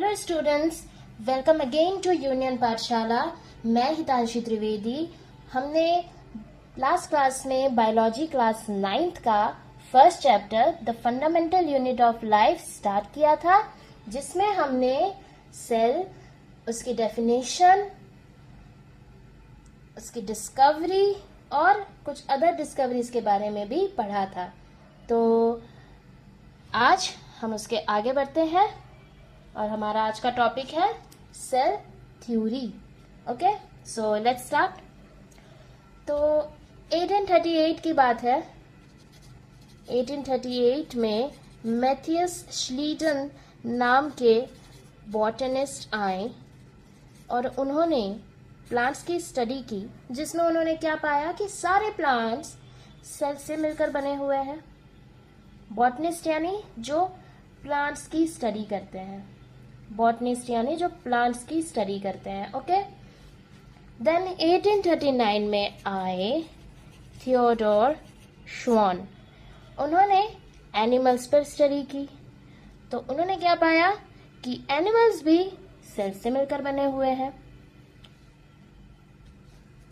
Hello students, welcome again to Union Pathshala. मैं हितांशी त्रिवेदी। हमने last class में बायोलॉजी क्लास 9th का first chapter the fundamental unit of life start किया था, जिसमें हमने सेल, उसकी डेफिनेशन, उसकी डिस्कवरी और कुछ अदर डिस्कवरीज के बारे में भी पढ़ा था। तो आज हम उसके आगे बढ़ते हैं और हमारा आज का टॉपिक है cell theory. Okay, so let's start. तो 1838 की बात है। 1838 में मैथियस श्लीटन नाम के बॉटनिस्ट आए और उन्होंने प्लांट्स की स्टडी की, जिसमें उन्होंने क्या पाया कि सारे प्लांट्स सेल से मिलकर बने हुए हैं। बॉटनिस्ट यानी जो प्लांट्स की स्टडी करते हैं, बॉटनिस्ट यानी जो प्लांट्स की स्टडी करते हैं। ओके, देन 1839 में आए थियोडोर श्वान। उन्होंने एनिमल्स पर स्टडी की, तो उन्होंने क्या पाया कि एनिमल्स भी सेल से मिलकर बने हुए हैं,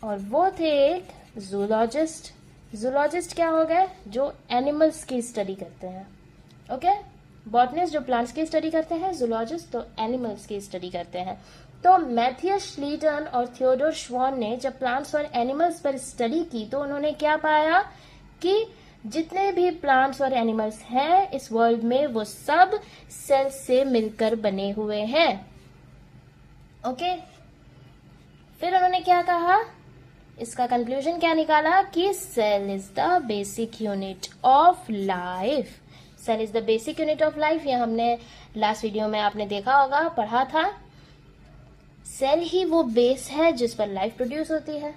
और वो थे एक जूलॉजिस्ट। जूलॉजिस्ट क्या हो गए? जो एनिमल्स की स्टडी करते हैं। ओके, बॉटनिस्ट जो प्लांट्स की स्टडी करते हैं, जूलॉजिस्ट तो एनिमल्स की स्टडी करते हैं। तो मैथियस श्लीटन और थियोडोर श्वान ने जब प्लांट्स और एनिमल्स पर स्टडी की, तो उन्होंने क्या पाया कि जितने भी प्लांट्स और एनिमल्स हैं इस वर्ल्ड में, वो सब सेल से मिलकर बने हुए हैं। ओके, फिर उन्होंने क्या कहा, इसका कंक्लूजन क्या निकाला कि cell is the basic unit of life. Cell is the basic unit of life. ये हमने लास्ट वीडियो में आपने देखा होगा, पढ़ा था। सेल ही वो बेस है जिस पर लाइफ प्रोड्यूस होती है।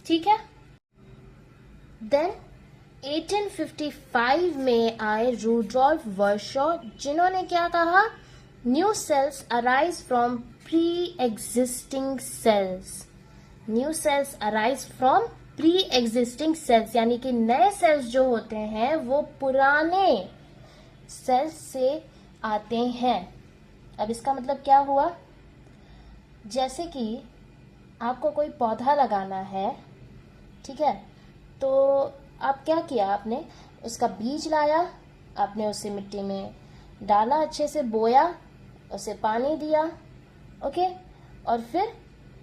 ठीक है। देन 1855 में आए रूडोल्फ वर्शॉ, जिन्होंने क्या कहा, new sales arise from pre existing cells. New sales arise from pre existing cells, यानी कि नए सेल्स जो होते हैं वो पुराने सेल्स से आते हैं। अब इसका मतलब क्या हुआ? जैसे कि आपको कोई पौधा लगाना है, ठीक है, तो आप क्या किया, आपने उसका बीज लाया, आपने उसे मिट्टी में डाला, अच्छे से बोया, उसे पानी दिया, ओके, और फिर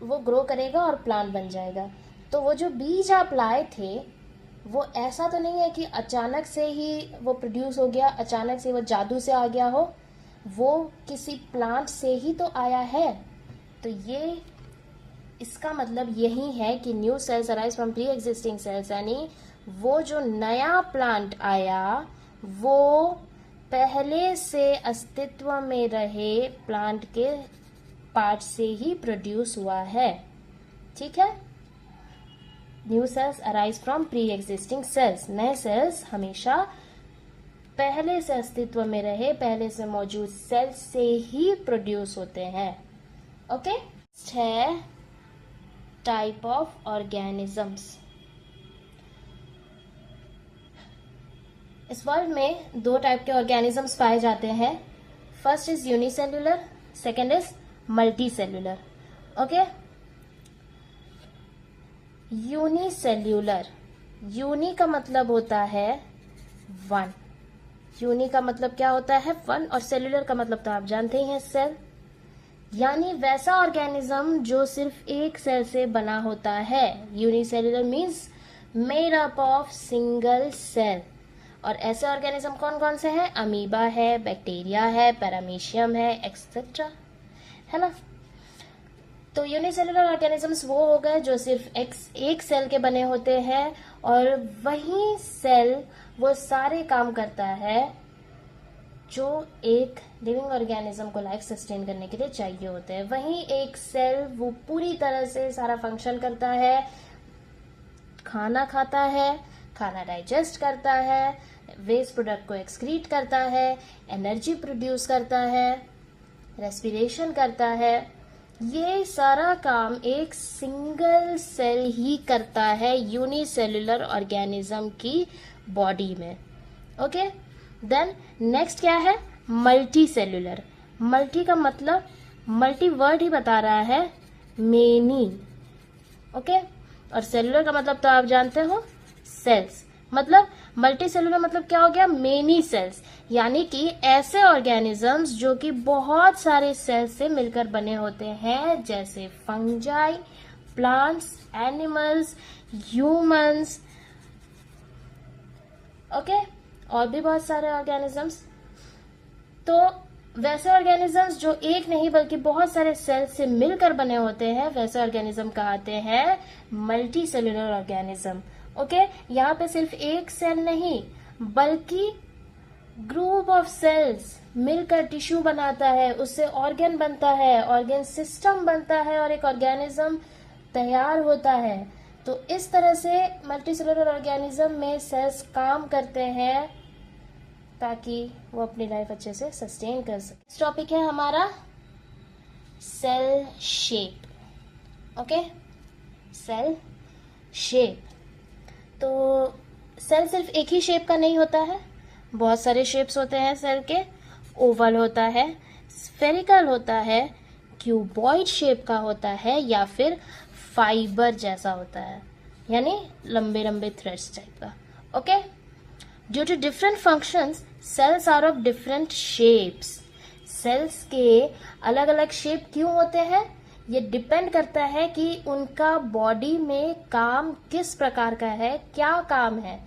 वो ग्रो करेगा और प्लांट बन जाएगा। तो वो जो बीज आप लाए थे, वो ऐसा तो नहीं है कि अचानक से ही वो प्रोड्यूस हो गया, अचानक से वो जादू से आ गया हो, वो किसी प्लांट से ही तो आया है। तो ये इसका मतलब यही है कि new sales arise from pre existing cells, यानी वो जो नया प्लांट आया वो पहले से अस्तित्व में रहे प्लांट के पार्ट से ही प्रोड्यूस हुआ है। ठीक है। New sales arise from pre existing cells. नए सेल्स हमेशा पहले से अस्तित्व में रहे, पहले से मौजूद सेल्स से ही प्रोड्यूस होते हैं। ओके, नेक्स्ट है टाइप ऑफ ऑर्गेनिजम्स। इस वर्ल्ड में दो टाइप के ऑर्गेनिजम्स पाए जाते हैं। First is unicellular, second is multicellular. Okay, unicellular, uni का मतलब होता है वन। यूनि का मतलब क्या होता है? वन। और सेल्युलर का मतलब तो आप जानते ही हैं, सेल। यानी वैसा ऑर्गेनिज्म जो सिर्फ एक सेल से बना होता है। Unicellular means made up of single cell. और ऐसे ऑर्गेनिज्म कौन कौन से हैं? अमीबा है, बैक्टीरिया है, पैरामीशियम है, एक्सेट्रा, है ना। तो यूनिसेल्युलर ऑर्गेनिजम्स वो हो गए जो सिर्फ एक सेल के बने होते हैं, और वही सेल वो सारे काम करता है जो एक लिविंग ऑर्गेनिज्म को लाइफ सस्टेन करने के लिए चाहिए होते हैं। वही एक सेल वो पूरी तरह से सारा फंक्शन करता है, खाना खाता है, खाना डाइजेस्ट करता है, वेस्ट प्रोडक्ट को एक्सक्रीट करता है, एनर्जी प्रोड्यूस करता है, रेस्पिरेशन करता है। ये सारा काम एक सिंगल सेल ही करता है यूनिसेल्युलर ऑर्गेनिज्म की बॉडी में। ओके, देन नेक्स्ट क्या है? Multi cellular. मल्टी का मतलब मल्टी वर्ड ही बता रहा है, मेनी। ओके, और सेलुलर का मतलब तो आप जानते हो, सेल्स। मतलब मल्टी सेलुलर मतलब क्या हो गया, मेनी सेल्स, यानी कि ऐसे ऑर्गेनिजम्स जो कि बहुत सारे सेल्स से मिलकर बने होते हैं, जैसे fungi, plants, animals, humans. Okay, और भी बहुत सारे ऑर्गेनिजम्स। तो वैसे ऑर्गेनिजम्स जो एक नहीं बल्कि बहुत सारे सेल्स से मिलकर बने होते हैं, वैसे ऑर्गेनिज्म कहते हैं मल्टी सेलुलर ऑर्गेनिज्म। ओके, यहाँ पे सिर्फ एक सेल नहीं बल्कि ग्रुप ऑफ सेल्स मिलकर टिश्यू बनाता है, उससे ऑर्गन बनता है, ऑर्गन सिस्टम बनता है और एक ऑर्गेनिज्म तैयार होता है। तो इस तरह से मल्टी सेलुलर ऑर्गेनिज्म में सेल्स काम करते हैं ताकि वो अपनी लाइफ अच्छे से सस्टेन कर सके। इस टॉपिक है हमारा cell shape. Okay, cell shape. तो सेल सिर्फ एक ही शेप का नहीं होता है, बहुत सारे शेप्स होते हैं सेल के। ओवल होता है, स्फेरिकल होता है, क्यूबॉइड शेप का होता है, या फिर फाइबर जैसा होता है, यानी लंबे लंबे थ्रेड्स टाइप का। Okay, due to different functions cells are of different shapes. Cells के अलग अलग शेप क्यों होते हैं, ये डिपेंड करता है कि उनका बॉडी में काम किस प्रकार का है, क्या काम है।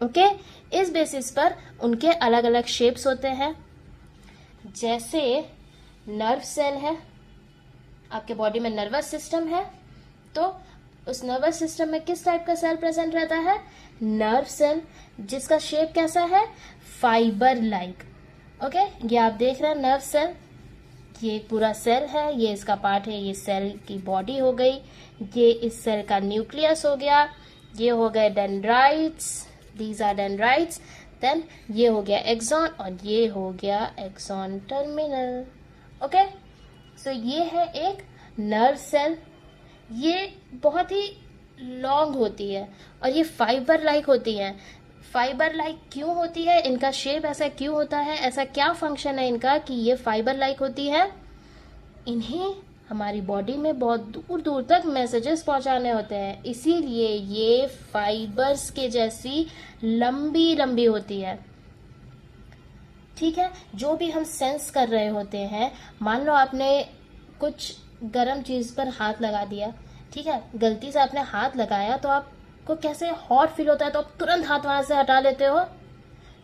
ओके, इस बेसिस पर उनके अलग अलग शेप्स होते हैं। जैसे नर्व सेल है, आपके बॉडी में नर्वस सिस्टम है, तो उस नर्वस सिस्टम में किस टाइप का सेल प्रेजेंट रहता है, नर्व सेल, जिसका शेप कैसा है, फाइबर लाइक। ओके, ये आप देख रहे हैं नर्व सेल, ये पूरा सेल है, ये इसका पार्ट है, ये सेल की बॉडी हो गई, ये इस सेल का न्यूक्लियस हो गया, ये हो गए dendrites, these are dendrites, then ये हो गया एक्सॉन और ये हो गया एक्सॉन टर्मिनल। ओके, सो ये है एक नर्व सेल। ये बहुत ही लॉन्ग होती है और ये फाइबर लाइक होती है। फाइबर लाइक क्यों होती है, इनका शेप ऐसा क्यों होता है, ऐसा क्या फंक्शन है इनका कि ये फाइबर लाइक होती है। इन्हें हमारी बॉडी में बहुत दूर दूर तक मैसेजेस पहुंचाने होते हैं, इसीलिए ये फाइबर्स के जैसी लंबी लंबी होती है। ठीक है, जो भी हम सेंस कर रहे होते हैं, मान लो आपने कुछ गर्म चीज पर हाथ लगा दिया, ठीक है, गलती से आपने हाथ लगाया तो आपको कैसे हॉट फील होता है, तो आप तुरंत हाथ वहां से हटा लेते हो।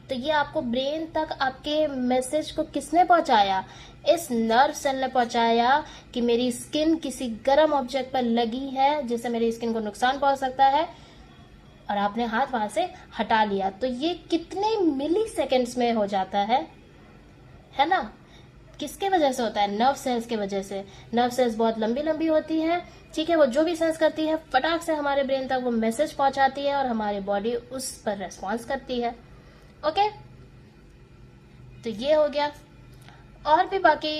तो ये आपको ब्रेन तक आपके मैसेज को किसने पहुंचाया, इस नर्व सेल ने पहुंचाया कि मेरी स्किन किसी गर्म ऑब्जेक्ट पर लगी है जिससे मेरी स्किन को नुकसान पहुंच सकता है, और आपने हाथ वहां से हटा लिया। तो ये कितने मिली सेकेंड्स में हो जाता है ना। किसके वजह से होता है, नर्व सेल्स के वजह से। नर्व सेल्स बहुत लंबी लंबी होती है, ठीक है, वो जो भी सेंस करती है फटाक से हमारे ब्रेन तक वो मैसेज पहुंचाती है और हमारी बॉडी उस पर रेस्पॉन्स करती है। ओके, तो ये हो गया। और भी बाकी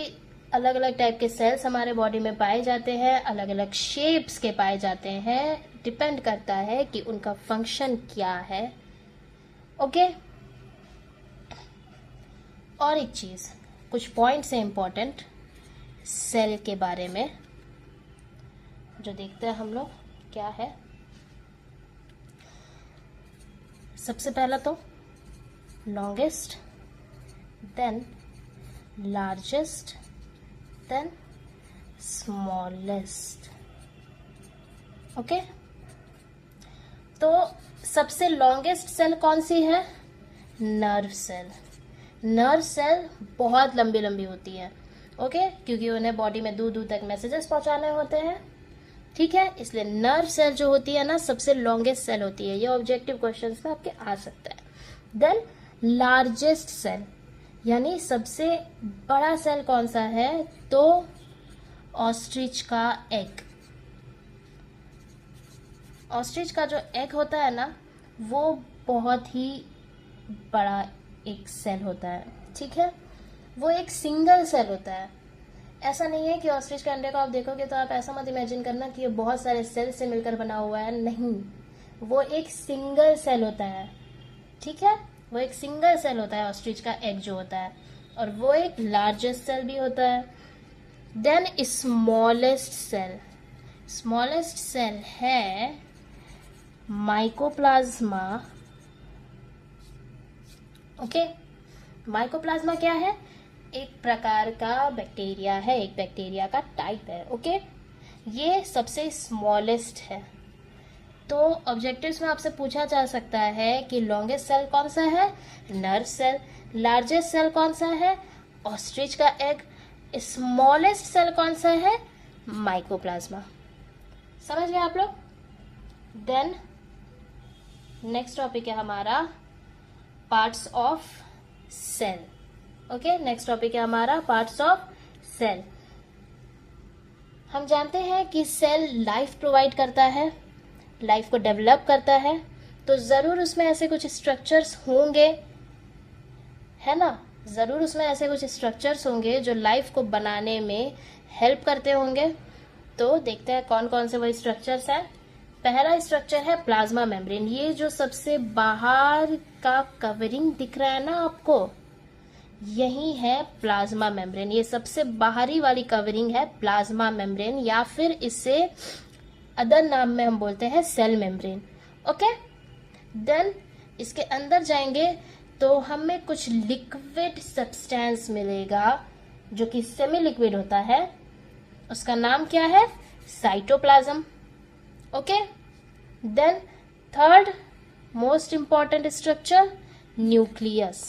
अलग अलग टाइप के सेल्स हमारे बॉडी में पाए जाते हैं, अलग अलग शेप्स के पाए जाते हैं, डिपेंड करता है कि उनका फंक्शन क्या है। ओके, और एक चीज, कुछ पॉइंट्स है इंपॉर्टेंट सेल के बारे में जो देखते हैं हम लोग, क्या है। सबसे पहला तो longest, then largest, then smallest. Okay, तो सबसे लॉन्गेस्ट सेल कौन सी है, नर्व सेल। नर्व सेल बहुत लंबी लंबी होती है, ओके, क्योंकि उन्हें बॉडी में दूर दूर तक मैसेजेस पहुंचाने होते हैं, ठीक है, इसलिए नर्व सेल जो होती है ना सबसे लॉन्गेस्ट सेल होती है। ये ऑब्जेक्टिव क्वेश्चंस में आपके आ सकता है। देन लार्जेस्ट सेल, यानी सबसे बड़ा सेल कौन सा है, तो ऑस्ट्रिच का एग। ऑस्ट्रिच का जो एग होता है ना वो बहुत ही बड़ा एक सेल होता है, ठीक है, वो एक सिंगल सेल होता है। ऐसा नहीं है कि ऑस्ट्रिच के अंडे को आप देखोगे तो आप ऐसा मत इमेजिन करना कि ये बहुत सारे सेल से मिलकर बना हुआ है, नहीं, वो एक सिंगल सेल होता है, ठीक है, वो एक सिंगल सेल होता है ऑस्ट्रिच का एग जो होता है। और वो एक लार्जेस्ट सेल भी होता है। देन स्मॉलेस्ट सेल है माइकोप्लाज्मा। ओके, माइकोप्लाज्मा क्या है? एक प्रकार का बैक्टीरिया है, एक बैक्टीरिया का टाइप है। ओके, ये सबसे स्मॉलेस्ट है। तो ऑब्जेक्टिव्स में आपसे पूछा जा सकता है कि लॉन्गेस्ट सेल कौन सा है? Nerve cell. लार्जेस्ट सेल कौन सा है? ऑस्ट्रिच का एग। स्मॉलेस्ट सेल कौन सा है? माइकोप्लाज्मा। समझ गए आप लोग? देन नेक्स्ट टॉपिक है हमारा parts of cell. Okay, next topic है हमारा पार्ट्स ऑफ सेल। हम जानते हैं कि सेल लाइफ प्रोवाइड करता है, लाइफ को डेवलप करता है, तो जरूर उसमें ऐसे कुछ स्ट्रक्चर्स होंगे, है ना? जरूर उसमें ऐसे कुछ स्ट्रक्चर्स होंगे जो लाइफ को बनाने में हेल्प करते होंगे। तो देखते हैं कौन कौन से वो स्ट्रक्चर्स हैं। पहला स्ट्रक्चर है प्लाज्मा मेम्ब्रेन। ये जो सबसे बाहर का कवरिंग दिख रहा है ना आपको, यही है प्लाज्मा मेम्ब्रेन। ये सबसे बाहरी वाली कवरिंग है प्लाज्मा मेम्ब्रेन, या फिर इसे अदर नाम में हम बोलते हैं सेल मेम्ब्रेन। ओके, देन इसके अंदर जाएंगे तो हमें कुछ लिक्विड सब्सटेंस मिलेगा जो कि सेमी लिक्विड होता है। उसका नाम क्या है? Cytoplasm. Okay, then third most important structure nucleus.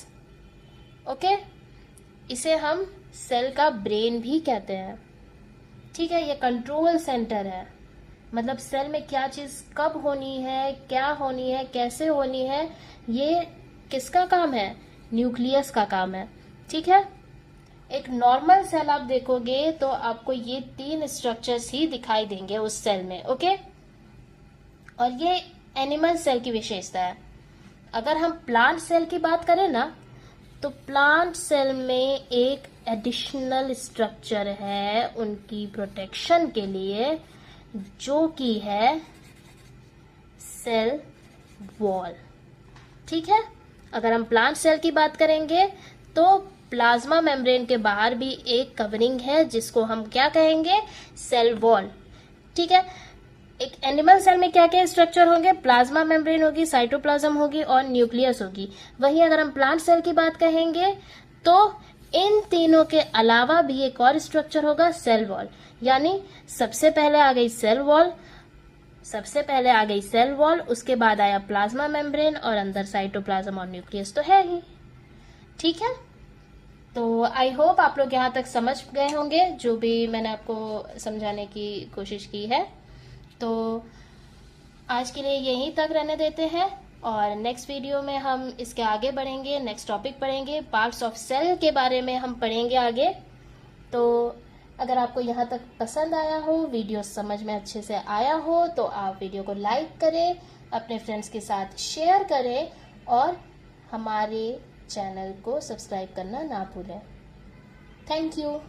Okay, इसे हम सेल का ब्रेन भी कहते हैं। ठीक है, ये कंट्रोल सेंटर है, मतलब सेल में क्या चीज कब होनी है, क्या होनी है, कैसे होनी है, ये किसका काम है? न्यूक्लियस का काम है। ठीक है, एक नॉर्मल सेल आप देखोगे तो आपको ये 3 स्ट्रक्चर्स ही दिखाई देंगे उस सेल में। ओके, और ये एनिमल सेल की विशेषता है। अगर हम प्लांट सेल की बात करें ना, तो प्लांट सेल में एक एडिशनल स्ट्रक्चर है उनकी प्रोटेक्शन के लिए, जो कि है सेल वॉल। ठीक है, अगर हम प्लांट सेल की बात करेंगे तो प्लाज्मा मेम्ब्रेन के बाहर भी एक कवरिंग है जिसको हम क्या कहेंगे? Cell wall. ठीक है, एक एनिमल सेल में क्या क्या स्ट्रक्चर होंगे? प्लाज्मा मेम्ब्रेन होगी, साइटोप्लाज्म होगी और न्यूक्लियस होगी। वहीं अगर हम प्लांट सेल की बात कहेंगे तो इन तीनों के अलावा भी एक और स्ट्रक्चर होगा, सेल वॉल। यानी सबसे पहले आ गई सेल वॉल, उसके बाद आया प्लाज्मा मेम्ब्रेन और अंदर साइटोप्लाज्म और न्यूक्लियस तो है ही। ठीक है, तो आई होप आप लोग यहाँ तक समझ गए होंगे जो भी मैंने आपको समझाने की कोशिश की है। तो आज के लिए यहीं तक रहने देते हैं और नेक्स्ट वीडियो में हम इसके आगे बढ़ेंगे, नेक्स्ट टॉपिक पढ़ेंगे, पार्ट्स ऑफ सेल के बारे में हम पढ़ेंगे आगे। तो अगर आपको यहाँ तक पसंद आया हो, वीडियो समझ में अच्छे से आया हो, तो आप वीडियो को लाइक करें, अपने फ्रेंड्स के साथ शेयर करें और हमारे चैनल को सब्सक्राइब करना ना भूलें। Thank you.